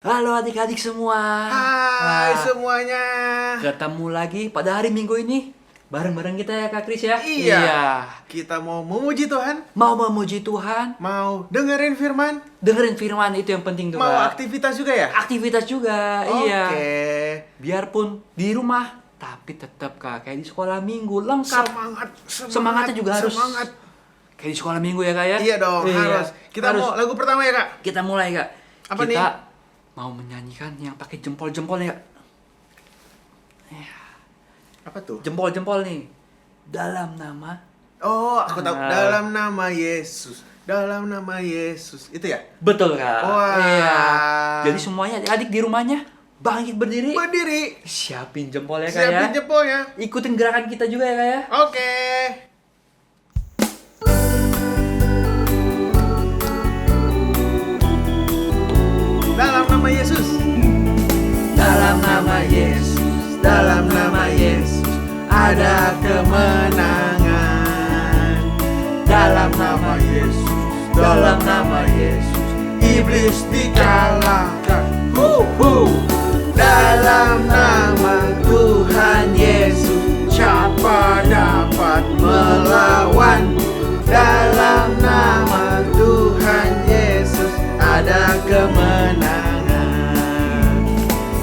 Halo adik-adik semua. Hai Nah, semuanya. ketemu lagi pada hari Minggu ini bareng-bareng kita ya Kak Kris ya. Iya. Kita mau memuji Tuhan, Mau memuji Tuhan, mau dengerin firman, dengerin firman itu yang penting tuh mau Kak. aktivitas juga ya? Aktivitas juga, iya. Oke. Biarpun di rumah, tapi tetap Kak kayak di sekolah Minggu lengkap. Semangatnya juga harus. Semangat. Kayak di sekolah Minggu ya Kak ya. Iya dong, harus. Kita Harus. mau lagu pertama ya, Kak? Kita mulai Kak. Apa kita nih? mau menyanyikan yang pakai jempol-jempol ya Kak. Apa tuh? Jempol-jempol nih. Dalam nama. Oh, aku tahu. Ah. Dalam nama Yesus. Dalam nama Yesus. Itu ya? Betul Kak. Wah. Iya. Jadi semuanya adik-adik di rumahnya bangkit berdiri. Berdiri. Siapin jempolnya Kak ya. Siapin jempolnya. Ikutin gerakan kita juga ya Kak ya. Oke. Dalam nama Yesus. Dalam nama Yesus. Dalam nama Yesus ada kemenangan. Dalam nama Yesus. Dalam nama Yesus iblis dikalahkan. Dalam nama Tuhan Yesus siapa dapat melawan? Dalam nama Tuhan Yesus ada kemenangan.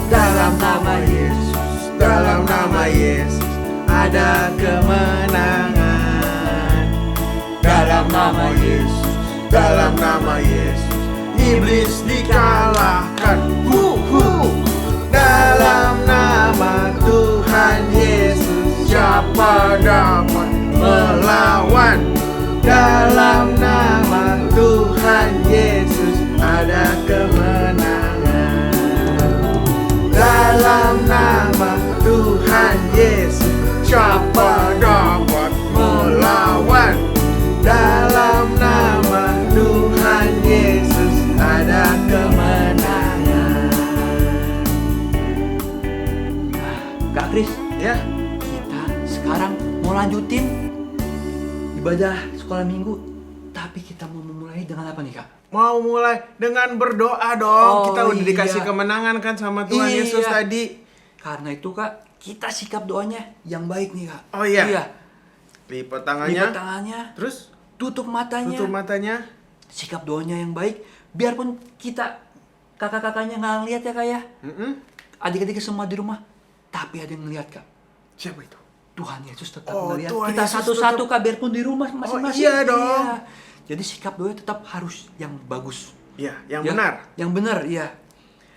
Dalam nama Yesus, dalam nama Yesus ada kemenangan. Dalam nama Yesus, dalam nama Yesus iblis dikalahkan. Dalam nama Tuhan Yesus siapa dapat melawan? Dalam nama Tuhan Yesus ada kemenangan. Dalam nama Tuhan Yesus siapa dapat melawan? Dalam nama Tuhan Yesus ada kemenangan. Kak Kris, Ya, kita sekarang mau lanjutin ibadah sekolah Minggu. Tapi kita mau memulai dengan apa nih Kak? mau mulai dengan berdoa dong. Oh, Kita udah dikasih iya. kemenangan kan sama Tuhan Iya. Yesus tadi. Karena itu Kak, kita sikap doanya yang baik nih Kak. Oh iya. Iya. Lipat tangannya. Lipat tangannya, Terus tutup matanya. tutup matanya. Sikap doanya yang baik. Biarpun kita kakak-kakaknya nggak ngeliat ya Kak ya. Adik-adik semua di rumah. Tapi ada yang ngeliat Kak. Siapa itu? Tuhan Yesus tetap Oh, ngeliat Tuhan kita Yesus satu-satu tetap- Kak. Biarpun di rumah masing-masing. iya dong. Iya. Jadi sikap doanya tetap harus yang bagus. Iya, yang Ya, benar. Yang benar, iya.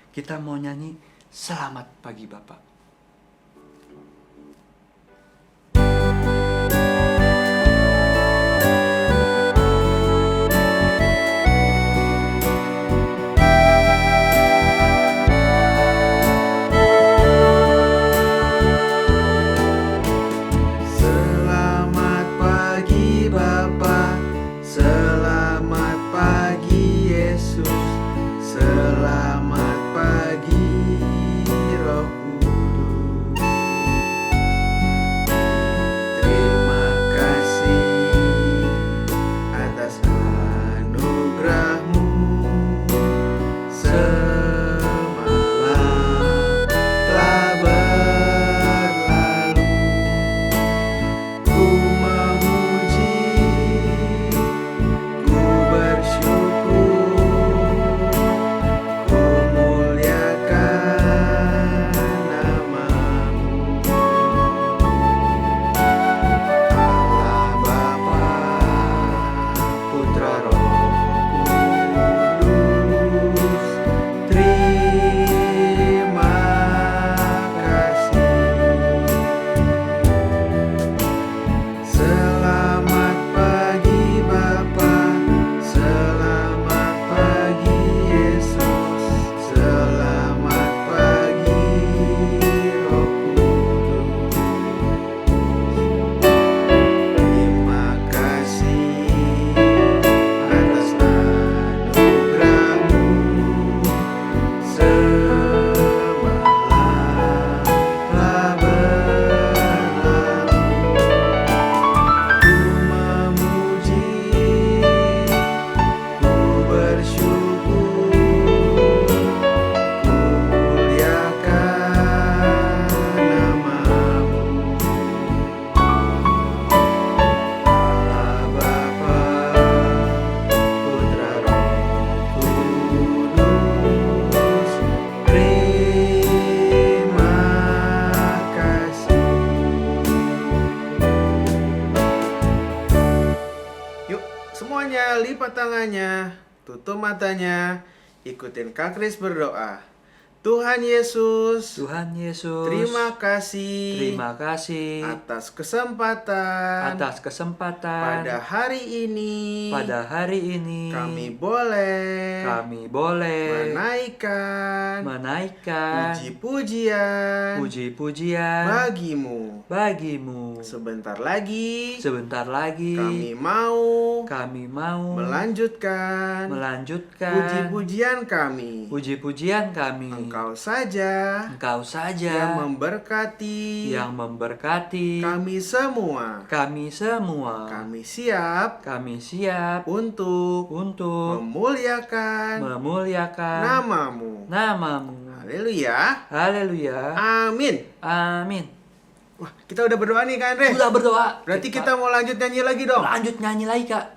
Kita mau nyanyi Selamat Pagi Bapak. Selamat pagi Bapa, selamat pagi Yesus, selamat pagi Roh Angkat tangannya, tutup matanya, ikutin Kak Kris berdoa. Tuhan Yesus, Tuhan Yesus, terima kasih atas kesempatan pada hari ini. Kami boleh menaikkan puji-pujian bagimu. Sebentar lagi kami mau melanjutkan puji-pujian kami. Engkau saja yang memberkati kami semua. Kami siap untuk memuliakan namamu. Haleluya. Amin. Wah, kita udah berdoa nih Kak Andre. Sudah berdoa. Berarti kita mau lanjut nyanyi lagi dong. Lanjut nyanyi lagi, Kak.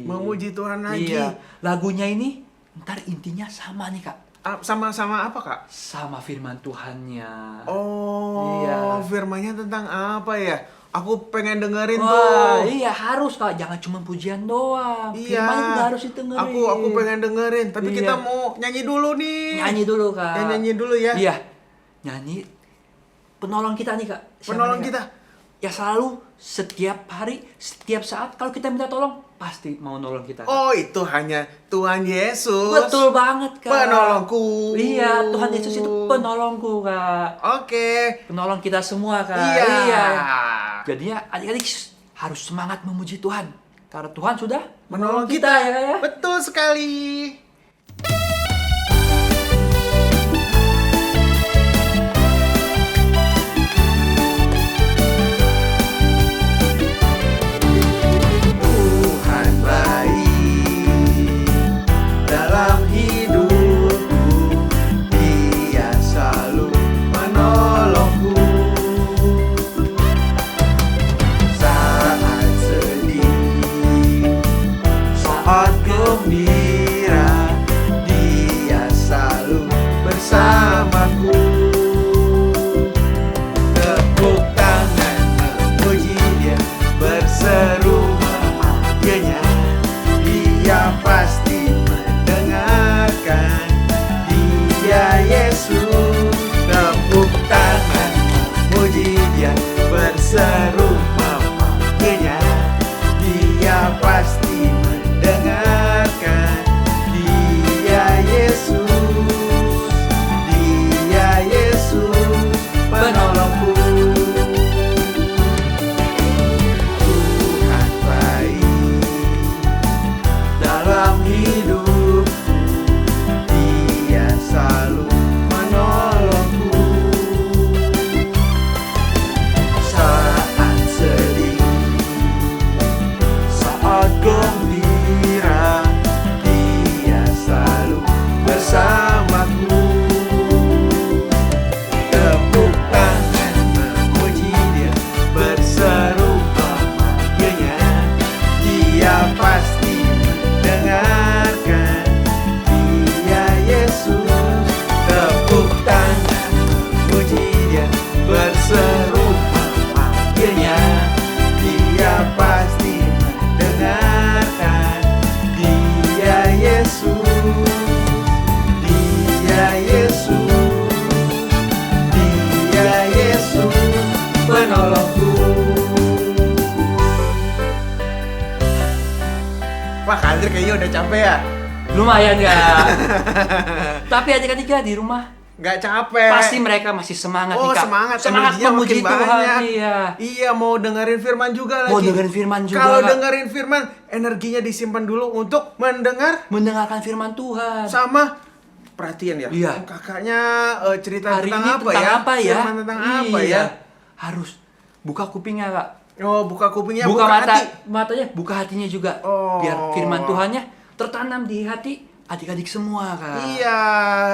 Memuji Tuhan lagi. Iya. Lagunya ini ntar intinya sama nih, Kak. Sama-sama apa Kak? Sama firman Tuhannya. Oh, iya. Firmannya tentang apa ya? Aku pengen dengerin Wah, tuh. iya harus, Kak. Jangan cuma pujian doang. Iya. Firmannya juga harus didengerin. Aku pengen dengerin. Tapi Iya. kita mau nyanyi dulu nih. Nyanyi dulu, Kak. Ya, nyanyi dulu ya. Iya. Nyanyi penolong kita nih, Kak. Siapa Penolong nih, Kak? kita. Ya selalu, setiap hari, setiap saat kalau kita minta tolong, pasti mau nolong kita. Kak. Oh, itu hanya Tuhan Yesus. Betul banget, Kak. Penolongku. Iya, Tuhan Yesus itu penolongku, Kak. Oke. Penolong kita semua, Kak. Iya. Jadinya adik-adik harus semangat memuji Tuhan. Karena Tuhan sudah Menolong kita ya, Kak, ya. Betul sekali. Tuhan baik dalam hidupku, Dia selalu menolongku. Saat sedih, saat gembira, Dia selalu bersamaku. Tepuk tangan memuji Dia, berseru memanggilnya, Dia pasti mendengarkan. Dia Yesus. Tepuk tangan memuji Dia, berseru memanggilnya, Dia pasti mendengarkan. Dia Yesus, Dia Yesus penolongku. Tuhan baik dalam hidupku, Dia selalu menolongku. Saat sedih, saat gembira, Dia selalu bersamaku. Tepuk tangan memuji Dia, berseru memanggilnya, Dia pasti mendengarkan. Dia Yesus. Tepuk tangan memuji Dia, berseru memanggilnya, Dia pasti mendengarkan. Dia Yesus, Dia Yesus, Dia Yesus penolongku. Wah, Kak Andre kayaknya udah capek ya? Lumayan, Kak. Tapi adik-adik ya di rumah Nggak capek. pasti mereka masih semangat Oh, nih, Kak. semangat energinya memuji makin Tuhan. banyak. Iya. Iya, mau dengerin firman juga lagi. Mau dengerin firman juga, Kalau Kak. dengerin firman, energinya disimpan dulu untuk Mendengarkan firman Tuhan. sama perhatian ya. Iya. Kakaknya cerita Hari tentang ini apa tentang ya? apa ya? Firman tentang apa Iya. ya? Harus buka kupingnya, Kak. Oh, buka kupingnya, buka mata, hati. matanya, buka hatinya juga. Oh. Biar firman Tuhannya tertanam di hati adik-adik semua, Kak. Iya,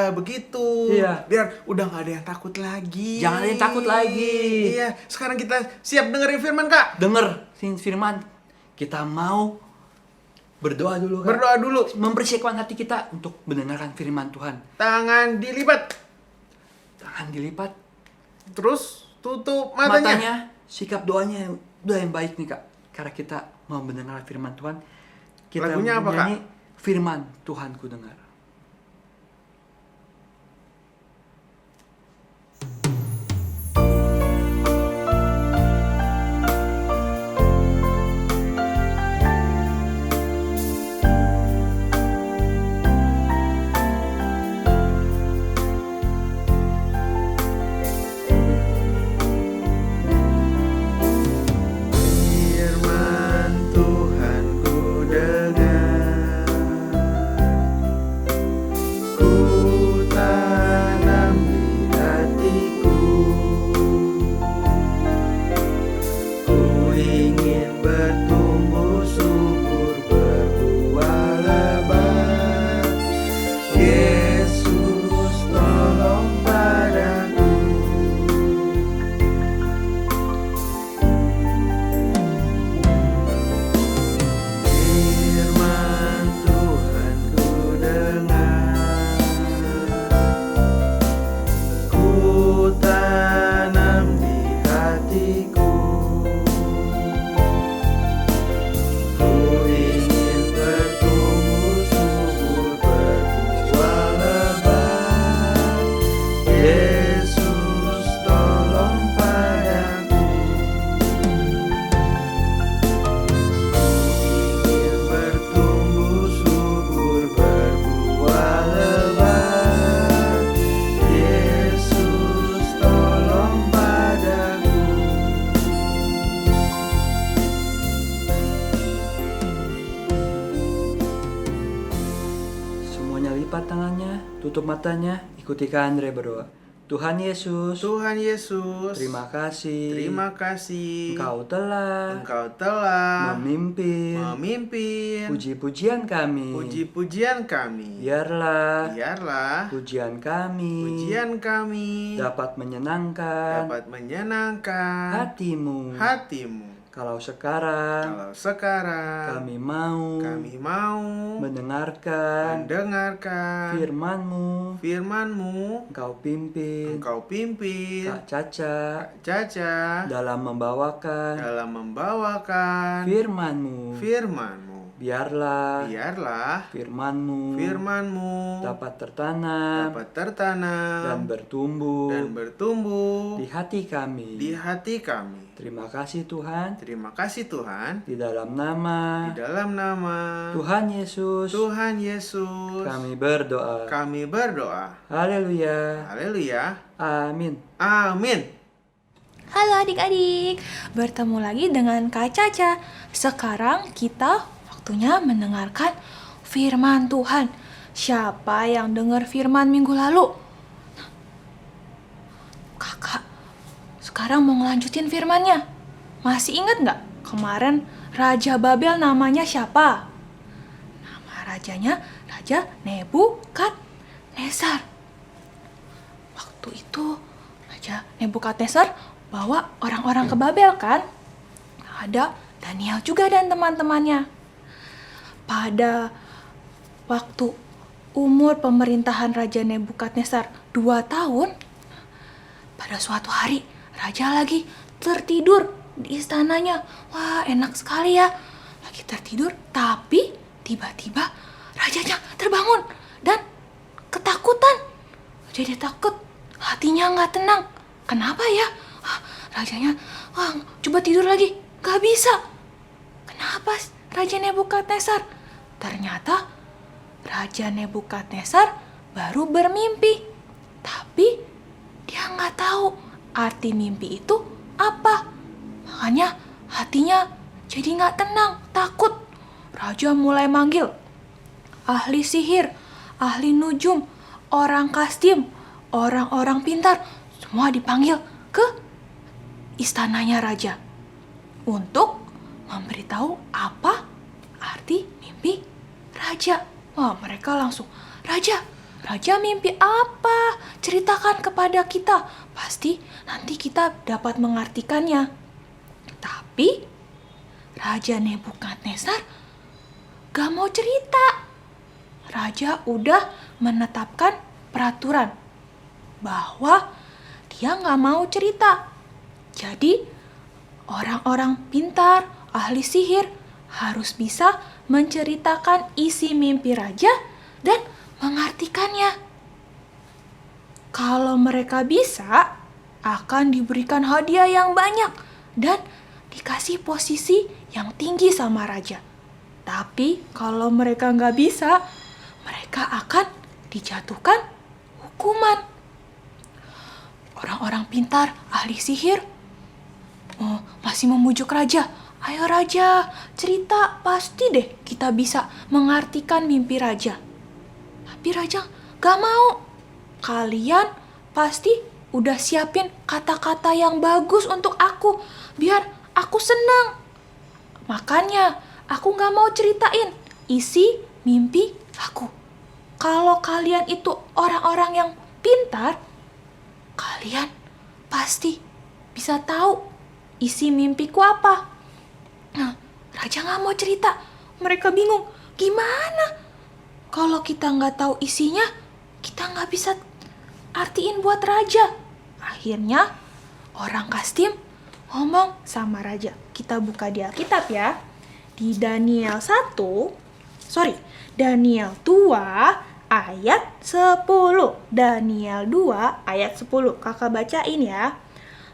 begitu. Iya. Biar udah nggak ada yang takut lagi. Jangan ada yang takut lagi. Iya. Sekarang kita siap dengerin firman, Kak. Denger firman. Kita mau berdoa dulu, Kak. Berdoa dulu. Mempersiapkan hati kita untuk mendengarkan firman Tuhan. Tangan dilipat. Tangan dilipat, Terus tutup matanya. matanya, sikap doa yang baik nih, Kak. Karena kita mau mendengar firman Tuhan, Kita Lagunya apa, Kak? menyanyi Firman Tuhan ku dengar. Firman Tuhan ku dengar, ku tanam di hatiku. Ku ingin bertumbuh subur, berbuah lebat. Yesus tolong padaku. Firman Tuhan ku dengar, ku tanam di hatiku. Ku ingin bertumbuh subur, berbuah lebat. Yesus tolong padaku. Ingin bertumbuh subur, berbuah lebat. Yesus tolong padaku. Semuanya lipat tangannya, tutup matanya, ikuti Kak Andre berdoa. Tuhan Yesus, Tuhan Yesus, terima kasih. terima kasih. Engkau telah memimpin puji-pujian kami. puji-pujian kami. Biarlah Biarlah pujian kami pujian kami dapat menyenangkan dapat menyenangkan hatimu. Kalau Kalau sekarang kami mau mendengarkan firman-Mu. Engkau pimpin Engkau pimpin Kak Caca Caca dalam membawakan firman-Mu. Biarlah firman-Mu dapat tertanam dan bertumbuh di hati kami. Terima kasih Tuhan. Terima kasih Tuhan. Di dalam nama Di dalam nama Tuhan Yesus Tuhan Yesus kami berdoa. kami berdoa. Haleluya. Haleluya. Amin. Amin. Halo adik-adik, bertemu lagi dengan Kak Caca. Sekarang kita waktunya mendengarkan firman Tuhan. Siapa yang dengar firman minggu lalu? Kakak, sekarang mau ngelanjutin firmannya. Masih ingat nggak kemarin Raja Babel namanya siapa? Nama rajanya Raja Nebukadnezar. Waktu itu Raja Nebukadnezar bawa orang-orang ke Babel kan? Ada Daniel juga dan teman-temannya. Pada waktu umur pemerintahan Raja Nebukadnezar 2 tahun, pada suatu hari Raja lagi tertidur di istananya. Wah, enak sekali ya. Lagi tertidur, tapi tiba-tiba rajanya terbangun dan ketakutan. Jadi takut, hatinya nggak tenang. Kenapa ya? Rajanya, coba tidur lagi. Gak bisa. Kenapa Raja Nebukadnezar? Ternyata Raja Nebukadnezar baru bermimpi. Tapi dia nggak tahu arti mimpi itu apa. Makanya hatinya jadi nggak tenang, takut. Raja mulai manggil ahli sihir, ahli nujum, orang kastim, orang-orang pintar. Semua dipanggil ke istananya raja untuk memberitahu apa arti mimpi raja. Wah, mereka langsung, Raja mimpi apa? Ceritakan kepada kita. Pasti nanti kita dapat mengartikannya. Tapi Raja Nebukadnezar gak mau cerita. Raja udah menetapkan peraturan bahwa dia gak mau cerita. Jadi orang-orang pintar, ahli sihir harus bisa menceritakan isi mimpi raja dan mengartikannya. Kalau mereka bisa, akan diberikan hadiah yang banyak dan dikasih posisi yang tinggi sama raja. Tapi kalau mereka nggak bisa, mereka akan dijatuhkan hukuman. Orang-orang pintar, ahli sihir, masih memujuk raja. Ayo raja, cerita, pasti deh kita bisa mengartikan mimpi raja. Tapi raja gak mau. Kalian pasti udah siapin kata-kata yang bagus untuk aku, biar aku senang. Makanya aku gak mau ceritain isi mimpi aku. Kalau kalian itu orang-orang yang pintar, kalian pasti bisa tahu isi mimpiku apa. Nah, raja gak mau cerita. Mereka bingung, gimana? Kalau kita nggak tahu isinya, kita nggak bisa artiin buat raja. Akhirnya, orang Kasdim ngomong sama raja. Kita buka di Alkitab ya. Di Daniel 2 ayat 10. Daniel 2 ayat 10. Kakak bacain ya.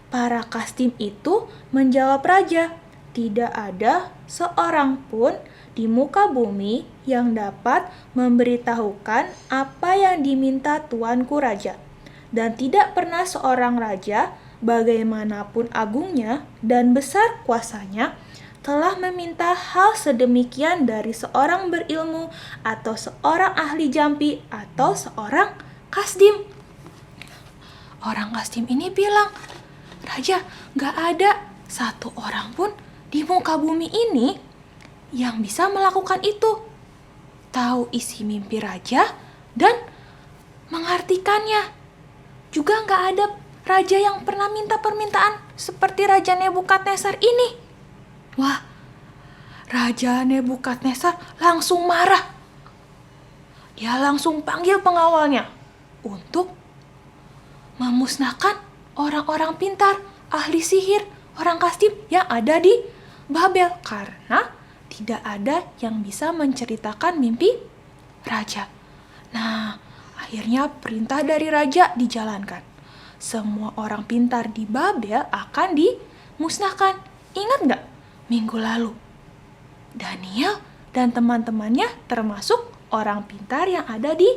Para Kasdim itu menjawab raja, tidak ada seorang pun di muka bumi yang dapat memberitahukan apa yang diminta tuanku raja. Dan tidak pernah seorang raja, bagaimanapun agungnya dan besar kuasanya, telah meminta hal sedemikian dari seorang berilmu atau seorang ahli jampi atau seorang Kasdim. Orang Kasdim ini bilang, raja, gak ada satu orang pun di muka bumi ini yang bisa melakukan itu. Tahu isi mimpi raja dan mengartikannya. Juga gak ada raja yang pernah minta permintaan seperti Raja Nebukadnezar ini. Wah, Raja Nebukadnezar langsung marah. Dia langsung panggil pengawalnya untuk memusnahkan orang-orang pintar, ahli sihir, orang Kasdim yang ada di Babel. Karena tidak ada yang bisa menceritakan mimpi raja. Nah, akhirnya perintah dari raja dijalankan. Semua orang pintar di Babel akan dimusnahkan. Ingat nggak minggu lalu? Daniel dan teman-temannya termasuk orang pintar yang ada di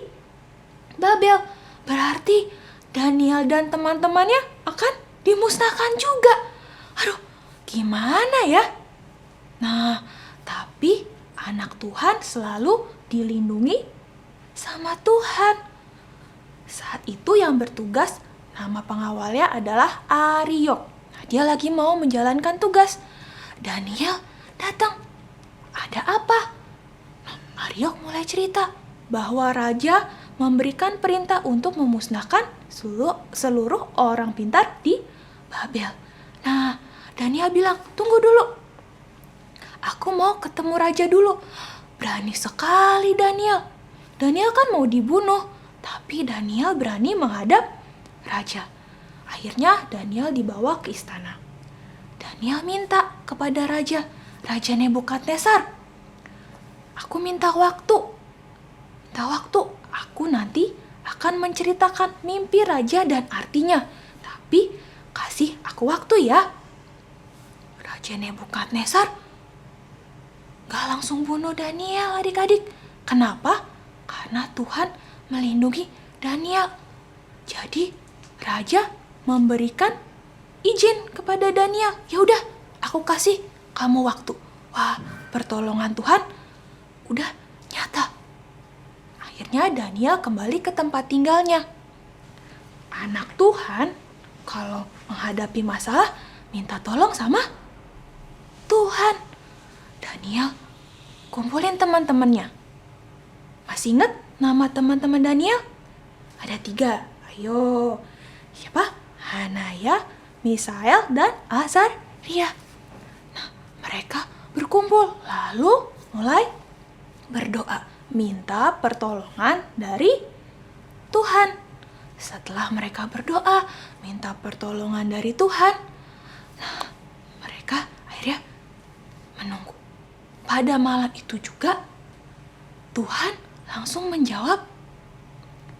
Babel. Berarti Daniel dan teman-temannya akan dimusnahkan juga. Aduh, gimana ya? Nah, tapi anak Tuhan selalu dilindungi sama Tuhan. Saat itu yang bertugas, nama pengawalnya adalah Ariok. Nah, dia lagi mau menjalankan tugas. Daniel datang. Ada apa? Nah, Ariok mulai cerita bahwa raja memberikan perintah untuk memusnahkan seluruh orang pintar di Babel. Nah, Daniel bilang, tunggu dulu. Aku mau ketemu raja dulu. Berani sekali Daniel. Daniel kan mau dibunuh, tapi Daniel berani menghadap raja. Akhirnya Daniel dibawa ke istana. Daniel minta kepada Raja Nebukadnezar, aku minta waktu. Aku nanti akan menceritakan mimpi raja dan artinya. Tapi kasih aku waktu ya. Raja Nebukadnezar gak langsung bunuh Daniel, adik-adik. Kenapa? Karena Tuhan melindungi Daniel. Jadi raja memberikan izin kepada Daniel. Ya udah, aku kasih kamu waktu. Wah, pertolongan Tuhan udah nyata. Akhirnya Daniel kembali ke tempat tinggalnya. Anak Tuhan kalau menghadapi masalah minta tolong sama Tuhan. Daniel kumpulin teman-temannya. Masih ingat nama teman-teman Daniel? Ada 3. Ayo, siapa? Hanaya, Misael, dan Azaria. Nah, mereka berkumpul lalu mulai berdoa, minta pertolongan dari Tuhan. Setelah mereka berdoa, minta pertolongan dari Tuhan, nah, mereka akhirnya menunggu. pada malam itu juga Tuhan langsung menjawab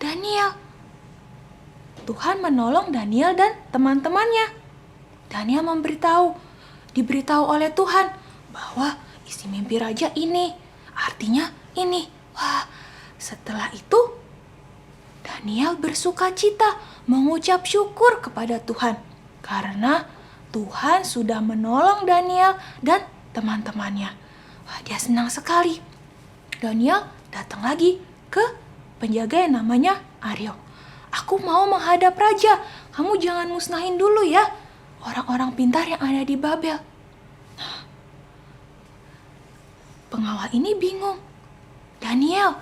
Daniel. Tuhan menolong Daniel dan teman-temannya. Daniel diberitahu oleh Tuhan bahwa isi mimpi raja ini, artinya ini. Wah, setelah itu Daniel bersukacita mengucap syukur kepada Tuhan karena Tuhan sudah menolong Daniel dan teman-temannya. Wah, dia senang sekali. Daniel datang lagi ke penjaga yang namanya Aryo. Aku mau menghadap raja. Kamu jangan musnahin dulu ya orang-orang pintar yang ada di Babel. Nah, pengawal ini bingung. Daniel,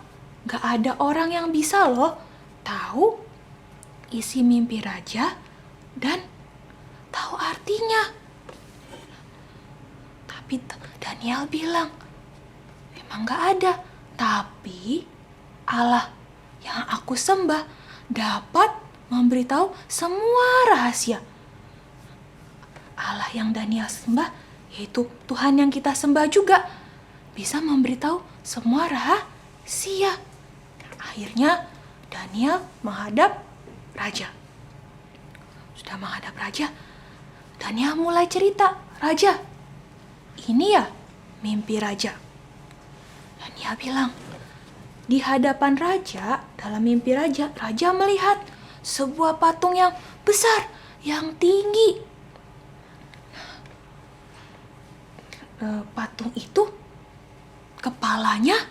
gak ada orang yang bisa loh tahu isi mimpi raja dan tahu artinya. Tapi Daniel bilang, memang gak ada. Tapi Allah yang aku sembah dapat memberitahu semua rahasia. Allah yang Daniel sembah, yaitu Tuhan yang kita sembah juga, bisa memberitahu semua rahasia. Akhirnya Daniel menghadap raja. Sudah menghadap raja, Daniel mulai cerita, "Raja, ini ya mimpi raja." Daniel bilang, di hadapan raja, dalam mimpi raja, raja melihat sebuah patung yang besar, yang tinggi. Patung itu kepalanya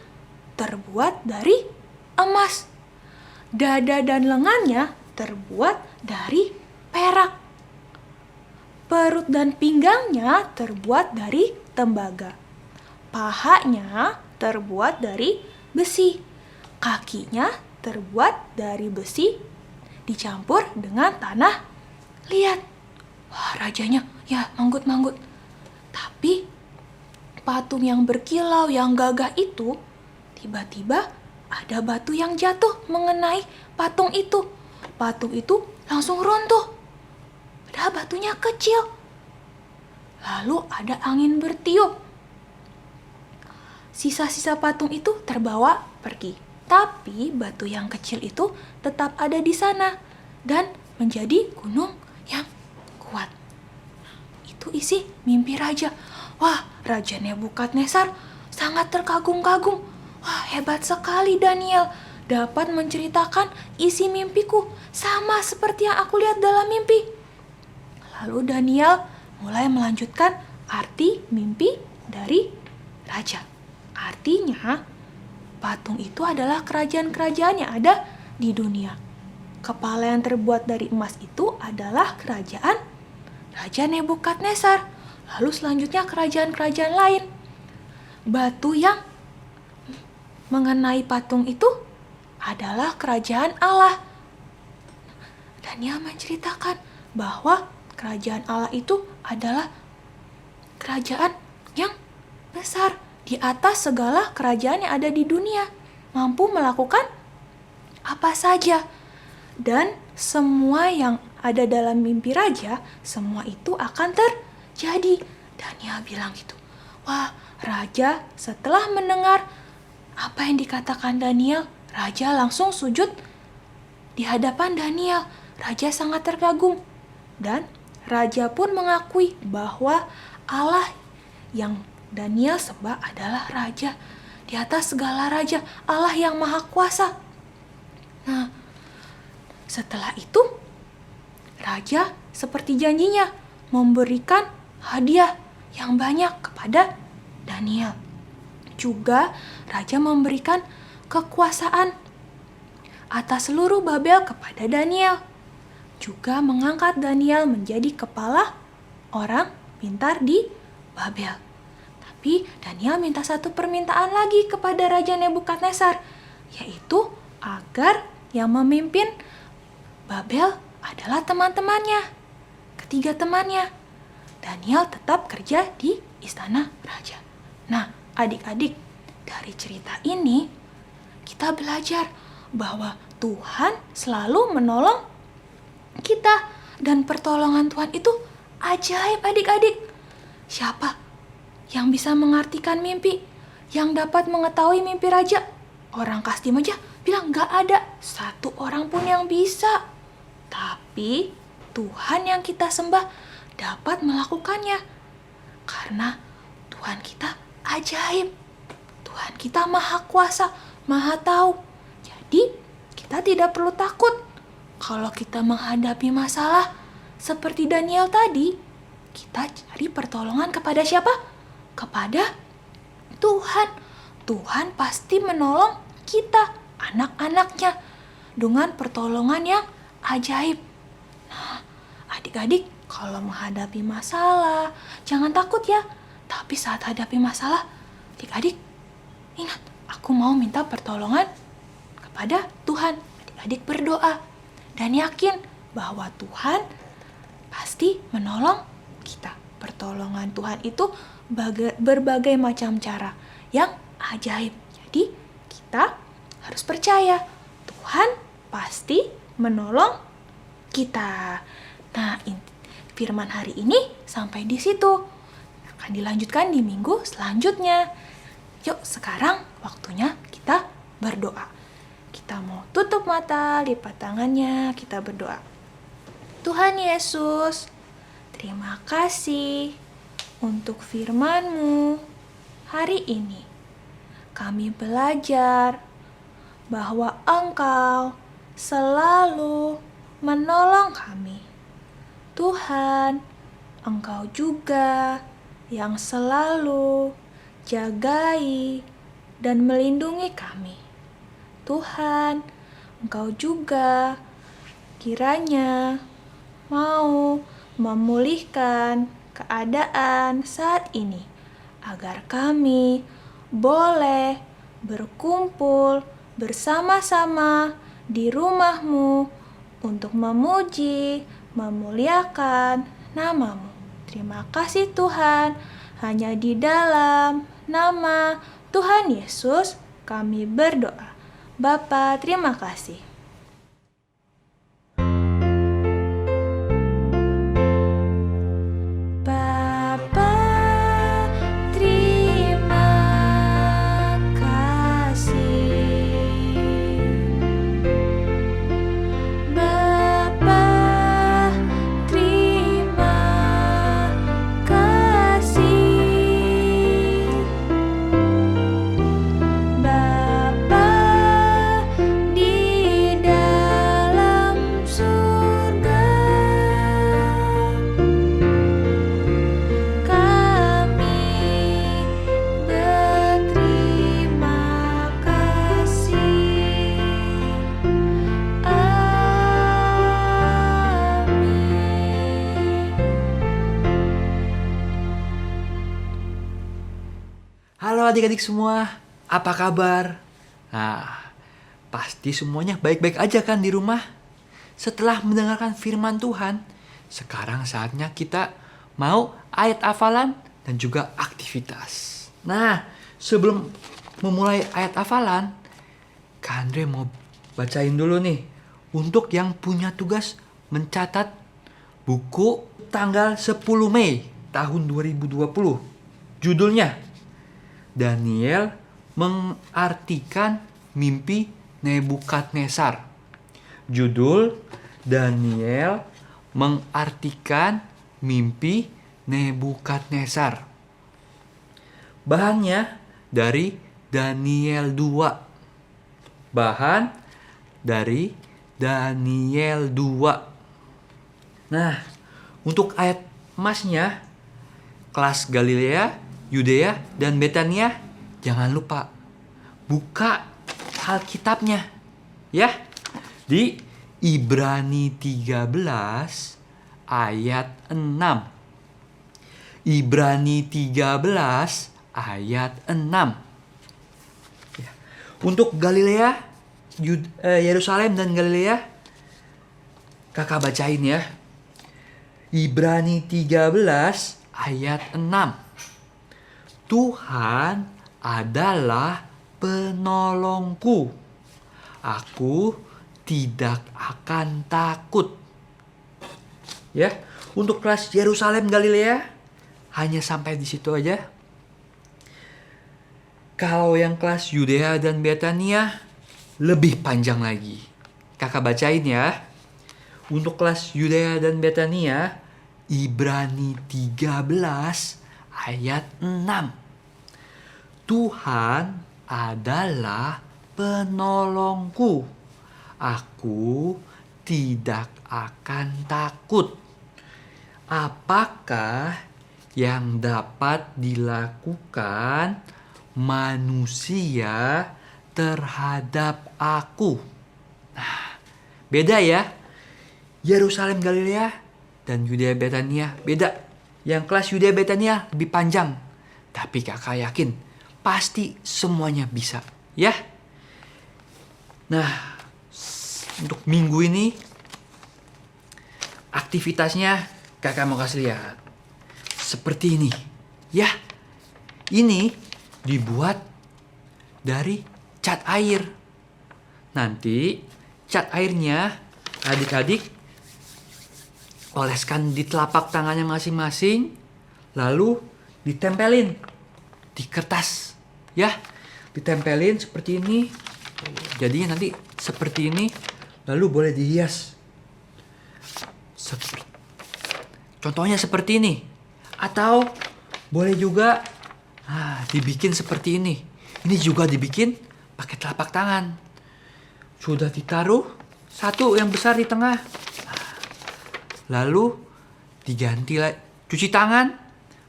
terbuat dari emas. Dada dan lengannya terbuat dari perak. Perut dan pinggangnya terbuat dari tembaga. Pahanya terbuat dari besi. Kakinya terbuat dari besi dicampur dengan tanah liat. Wah, rajanya ya manggut-manggut. Tapi patung yang berkilau, yang gagah itu, tiba-tiba ada batu yang jatuh mengenai patung itu. Patung itu langsung runtuh. Padahal batunya kecil. Lalu ada angin bertiup. Sisa-sisa patung itu terbawa pergi. Tapi batu yang kecil itu tetap ada di sana dan menjadi gunung yang kuat. Itu isi mimpi raja. Wah, Raja Nebukadnezar sangat terkagum-kagum. Wah, hebat sekali Daniel dapat menceritakan isi mimpiku sama seperti yang aku lihat dalam mimpi. Lalu Daniel mulai melanjutkan arti mimpi dari raja. Artinya, patung itu adalah kerajaan-kerajaan yang ada di dunia. Kepala yang terbuat dari emas itu adalah kerajaan Raja Nebukadnezar. Lalu selanjutnya kerajaan-kerajaan lain. Batu yang mengenai patung itu adalah kerajaan Allah. Daniel menceritakan bahwa kerajaan Allah itu adalah kerajaan yang besar di atas segala kerajaan yang ada di dunia, mampu melakukan apa saja. Dan semua yang ada dalam mimpi raja, semua itu akan terjadi. Daniel bilang gitu. Wah, raja setelah mendengar apa yang dikatakan Daniel, raja langsung sujud di hadapan Daniel. Raja sangat terkagum. Dan raja pun mengakui bahwa Allah yang Daniel sembah adalah raja di atas segala raja, Allah yang maha kuasa. Nah, setelah itu raja seperti janjinya memberikan hadiah yang banyak kepada Daniel. Juga raja memberikan kekuasaan atas seluruh Babel kepada Daniel. Juga mengangkat Daniel menjadi kepala orang pintar di Babel. Tapi Daniel minta satu permintaan lagi kepada Raja Nebukadnezar, yaitu agar yang memimpin Babel adalah teman-temannya, ketiga temannya. Daniel tetap kerja di istana raja. Nah, adik-adik, dari cerita ini kita belajar bahwa Tuhan selalu menolong kita dan pertolongan Tuhan itu ajaib adik-adik. Siapa yang bisa mengartikan mimpi? yang dapat mengetahui mimpi raja? Orang Kasdim aja bilang gak ada satu orang pun yang bisa. Tapi Tuhan yang kita sembah dapat melakukannya. Karena Tuhan kita ajaib. Tuhan kita maha kuasa, maha tahu. Jadi kita tidak perlu takut. Kalau kita menghadapi masalah seperti Daniel tadi, kita cari pertolongan kepada siapa? Kepada Tuhan. Tuhan pasti menolong kita, anak-anaknya, dengan pertolongan yang ajaib. Nah, adik-adik, kalau menghadapi masalah, jangan takut ya. Tapi saat hadapi masalah, adik-adik, ingat, aku mau minta pertolongan kepada Tuhan. Adik-adik berdoa dan yakin bahwa Tuhan pasti menolong kita. Pertolongan Tuhan itu berbagai macam cara yang ajaib. Jadi kita harus percaya Tuhan pasti menolong kita. Nah, firman hari ini sampai di situ. Akan dilanjutkan di minggu selanjutnya. Yuk, sekarang waktunya kita berdoa. Kita mau tutup mata, lipat tangannya, kita berdoa. Tuhan Yesus, terima kasih untuk firman-Mu hari ini. Kami belajar bahwa Engkau selalu menolong kami. Tuhan, Engkau juga yang selalu jagai dan melindungi kami. Tuhan, Engkau juga kiranya mau memulihkan keadaan saat ini, agar kami boleh berkumpul bersama-sama di rumah-Mu untuk memuji, memuliakan nama-Mu. Terima kasih Tuhan, hanya di dalam nama Tuhan Yesus kami berdoa. Bapa, terima kasih. Bapa, terima kasih. Bapa, terima kasih. Bapa di dalam surga, kami berterima kasih. Amin. Halo adik-adik semua, apa kabar? Nah, pasti semuanya baik-baik aja kan di rumah? Setelah mendengarkan firman Tuhan, sekarang saatnya kita mau ayat hafalan dan juga aktivitas. Nah, sebelum memulai ayat hafalan, Kak Andre mau bacain dulu nih untuk yang punya tugas mencatat buku tanggal 10 Mei tahun 2020. Judulnya Daniel mengartikan mimpi Nebukadnezar. Judul Daniel mengartikan mimpi Nebukadnezar. Bahannya dari Daniel 2. Bahan dari Daniel 2. Nah, untuk ayat emasnya, kelas Galilea, Yudea, dan Betania, jangan lupa buka Alkitabnya ya, di Ibrani 13 ayat 6. Ibrani 13 ayat 6. Ya. Untuk Galilea, Yerusalem dan Galilea, kakak bacain ya. Ibrani 13 ayat 6. Tuhan adalah penolongku. Aku tidak akan takut. Ya, untuk kelas Yerusalem Galilea hanya sampai di situ aja. Kalau yang kelas Yudea dan Betania lebih panjang lagi. Kakak bacain ya. Untuk kelas Yudea dan Betania, Ibrani 13 ayat 6. Tuhan adalah penolongku. Aku tidak akan takut. Apakah yang dapat dilakukan manusia terhadap aku? Nah, beda ya. Yerusalem Galilea dan Yudea Betania beda. Yang kelas Yudea Betania lebih panjang. Tapi kakak yakin pasti semuanya bisa, ya. Nah, untuk minggu ini aktivitasnya kakak mau kasih lihat. Seperti ini, ya. Ini dibuat dari cat air. Nanti cat airnya adik-adik oleskan di telapak tangannya masing-masing, lalu ditempelin di kertas, ya. Ditempelin seperti ini. Jadinya nanti seperti ini, lalu boleh dihias. Contohnya seperti ini. Atau boleh juga dibikin seperti ini. Ini juga dibikin pakai telapak tangan. Sudah ditaruh satu yang besar di tengah. Lalu diganti, cuci tangan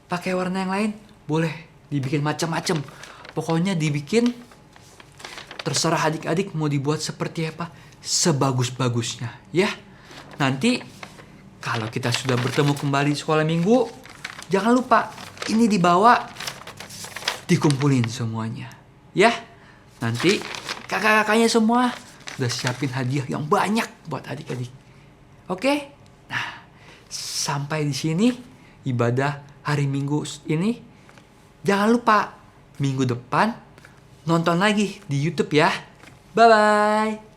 pakai warna yang lain, boleh dibikin macam-macam. Pokoknya dibikin terserah adik-adik mau dibuat seperti apa, sebagus-bagusnya, ya. Nanti kalau kita sudah bertemu kembali di sekolah minggu, jangan lupa ini dibawa, dikumpulin semuanya, ya. Nanti kakak-kakaknya semua udah siapin hadiah yang banyak buat adik-adik. Oke? Nah, sampai di sini ibadah hari Minggu ini. Jangan lupa minggu depan nonton lagi di YouTube ya. Bye-bye.